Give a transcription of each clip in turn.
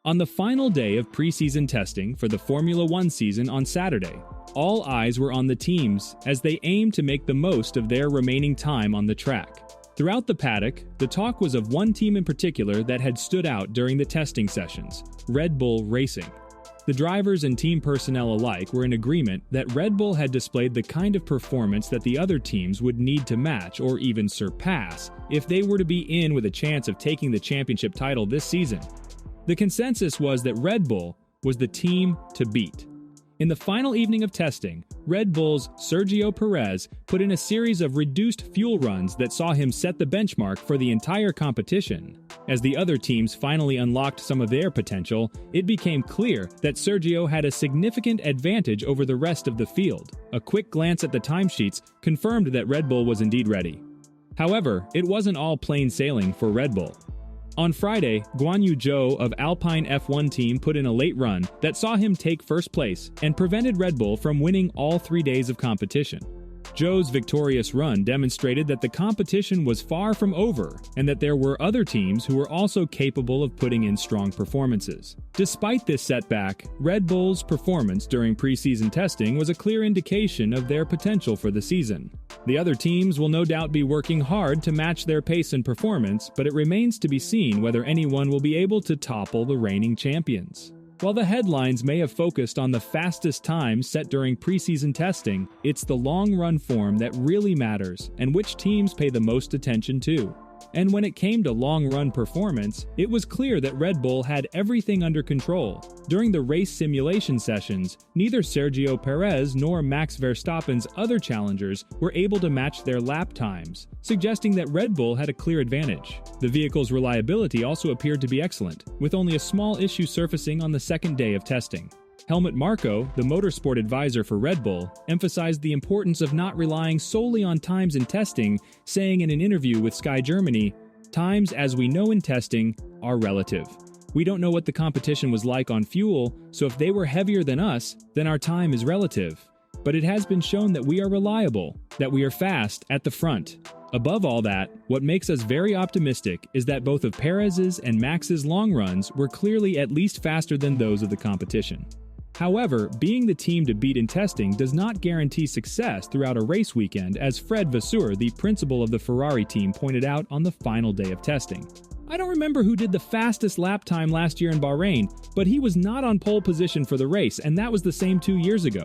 On the final day of preseason testing for the Formula One season on Saturday, all eyes were on the teams as they aimed to make the most of their remaining time on the track. Throughout the paddock, the talk was of one team in particular that had stood out during the testing sessions: Red Bull Racing. The drivers and team personnel alike were in agreement that Red Bull had displayed the kind of performance that the other teams would need to match or even surpass if they were to be in with a chance of taking the championship title this season. The consensus was that Red Bull was the team to beat. In the final evening of testing, Red Bull's Sergio Perez put in a series of reduced fuel runs that saw him set the benchmark for the entire competition. As the other teams finally unlocked some of their potential, it became clear that Sergio had a significant advantage over the rest of the field. A quick glance at the timesheets confirmed that Red Bull was indeed ready. However, it wasn't all plain sailing for Red Bull. On Friday, Guan Yu Zhou of Alpine F1 team put in a late run that saw him take first place and prevented Red Bull from winning all 3 days of competition. Zhou's victorious run demonstrated that the competition was far from over and that there were other teams who were also capable of putting in strong performances. Despite this setback, Red Bull's performance during preseason testing was a clear indication of their potential for the season. The other teams will no doubt be working hard to match their pace and performance, but it remains to be seen whether anyone will be able to topple the reigning champions. While the headlines may have focused on the fastest times set during preseason testing, it's the long-run form that really matters and which teams pay the most attention to. And when it came to long-run performance, it was clear that Red Bull had everything under control. During the race simulation sessions, neither Sergio Perez nor Max Verstappen's other challengers were able to match their lap times, suggesting that Red Bull had a clear advantage. The vehicle's reliability also appeared to be excellent, with only a small issue surfacing on the second day of testing. Helmut Marko, the motorsport advisor for Red Bull, emphasized the importance of not relying solely on times in testing, saying in an interview with Sky Germany, "Times, as we know in testing, are relative. We don't know what the competition was like on fuel, so if they were heavier than us, then our time is relative. But it has been shown that we are reliable, that we are fast at the front. Above all that, what makes us very optimistic is that both of Perez's and Max's long runs were clearly at least faster than those of the competition." However, being the team to beat in testing does not guarantee success throughout a race weekend, as Fred Vasseur, the principal of the Ferrari team, pointed out on the final day of testing. "I don't remember who did the fastest lap time last year in Bahrain, but he was not on pole position for the race, and that was the same 2 years ago."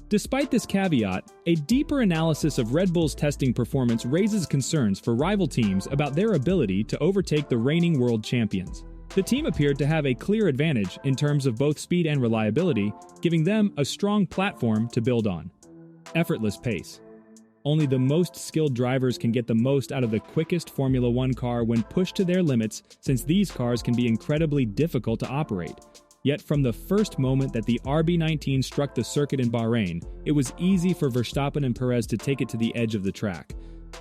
Despite this caveat, a deeper analysis of Red Bull's testing performance raises concerns for rival teams about their ability to overtake the reigning world champions. The team appeared to have a clear advantage in terms of both speed and reliability, giving them a strong platform to build on. Effortless pace. Only the most skilled drivers can get the most out of the quickest Formula One car when pushed to their limits, since these cars can be incredibly difficult to operate. Yet from the first moment that the RB19 struck the circuit in Bahrain, it was easy for Verstappen and Perez to take it to the edge of the track.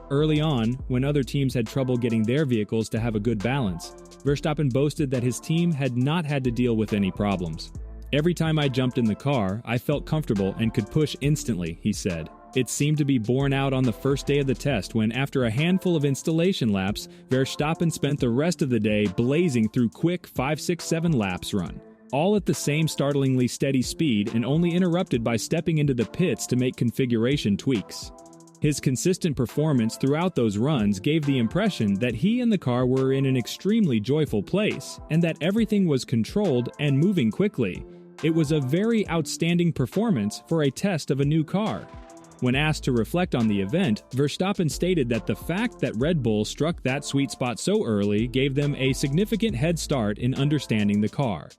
Early on, when other teams had trouble getting their vehicles to have a good balance, Verstappen boasted that his team had not had to deal with any problems. "Every time I jumped in the car, I felt comfortable and could push instantly," he said. It seemed to be borne out on the first day of the test when, after a handful of installation laps, Verstappen spent the rest of the day blazing through quick 5-6-7 laps run, all at the same startlingly steady speed and only interrupted by stepping into the pits to make configuration tweaks. His consistent performance throughout those runs gave the impression that he and the car were in an extremely joyful place, and that everything was controlled and moving quickly. It was a very outstanding performance for a test of a new car. When asked to reflect on the event, Verstappen stated that the fact that Red Bull struck that sweet spot so early gave them a significant head start in understanding the car.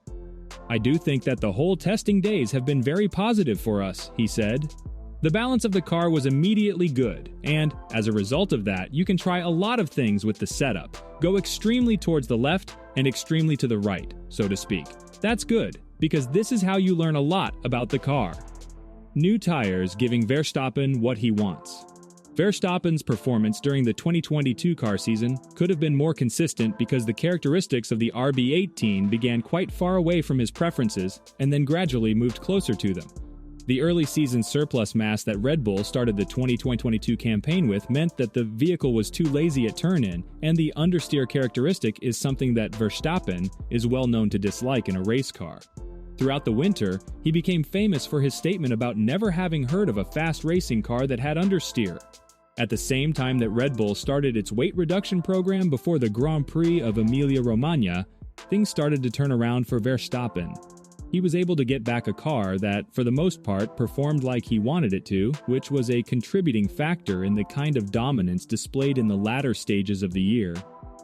"I do think that the whole testing days have been very positive for us," he said. "The balance of the car was immediately good, and, as a result of that, you can try a lot of things with the setup. Go extremely towards the left and extremely to the right, so to speak. That's good, because this is how you learn a lot about the car." New tires giving Verstappen what he wants. Verstappen's performance during the 2022 car season could have been more consistent because the characteristics of the RB18 began quite far away from his preferences and then gradually moved closer to them. The early season surplus mass that Red Bull started the 2022 campaign with meant that the vehicle was too lazy at turn-in, and the understeer characteristic is something that Verstappen is well known to dislike in a race car. Throughout the winter, he became famous for his statement about never having heard of a fast racing car that had understeer. At the same time that Red Bull started its weight reduction program before the Grand Prix of Emilia-Romagna, things started to turn around for Verstappen. He was able to get back a car that, for the most part, performed like he wanted it to, which was a contributing factor in the kind of dominance displayed in the latter stages of the year.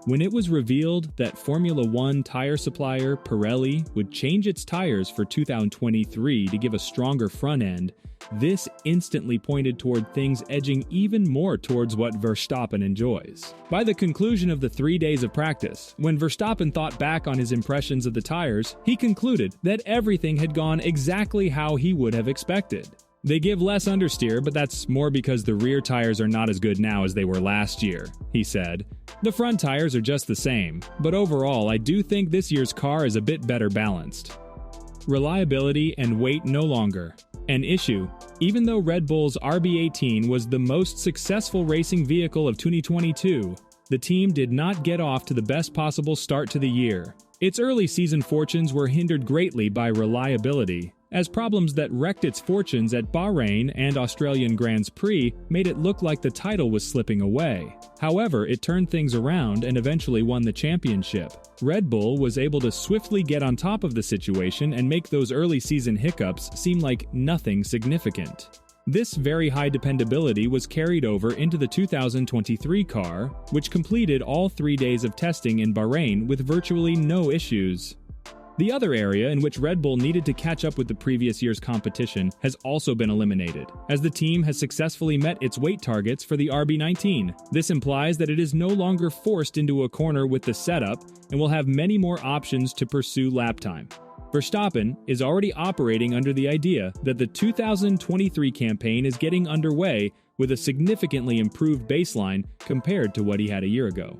When it was revealed that Formula One tire supplier Pirelli would change its tires for 2023 to give a stronger front end, this instantly pointed toward things edging even more towards what Verstappen enjoys. By the conclusion of the 3 days of practice, when Verstappen thought back on his impressions of the tires, he concluded that everything had gone exactly how he would have expected. They give less understeer, but that's more because the rear tires are not as good now as they were last year, he said. The front tires are just the same, but overall I do think this year's car is a bit better balanced. Reliability and weight no longer an issue. Even though Red Bull's RB18 was the most successful racing vehicle of 2022, the team did not get off to the best possible start to the year. Its early season fortunes were hindered greatly by reliability, as problems that wrecked its fortunes at Bahrain and Australian Grand Prix made it look like the title was slipping away. However, it turned things around and eventually won the championship. Red Bull was able to swiftly get on top of the situation and make those early season hiccups seem like nothing significant. This very high dependability was carried over into the 2023 car, which completed all 3 days of testing in Bahrain with virtually no issues. The other area in which Red Bull needed to catch up with the previous year's competition has also been eliminated, as the team has successfully met its weight targets for the RB19. This implies that it is no longer forced into a corner with the setup and will have many more options to pursue lap time. Verstappen is already operating under the idea that the 2023 campaign is getting underway with a significantly improved baseline compared to what he had a year ago.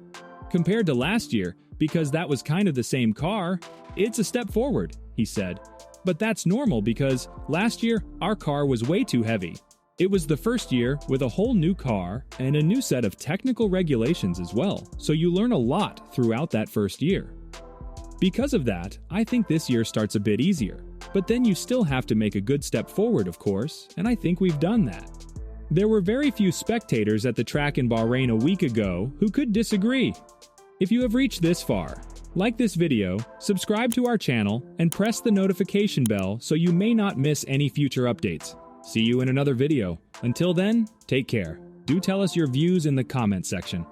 Compared to last year, because that was kind of the same car, it's a step forward, he said. But that's normal because last year, our car was way too heavy. It was the first year with a whole new car and a new set of technical regulations as well, so you learn a lot throughout that first year. Because of that, I think this year starts a bit easier. But then you still have to make a good step forward, of course, and I think we've done that. There were very few spectators at the track in Bahrain a week ago who could disagree. If you have reached this far, like this video, subscribe to our channel, and press the notification bell so you may not miss any future updates. See you in another video. Until then, take care. Do tell us your views in the comment section.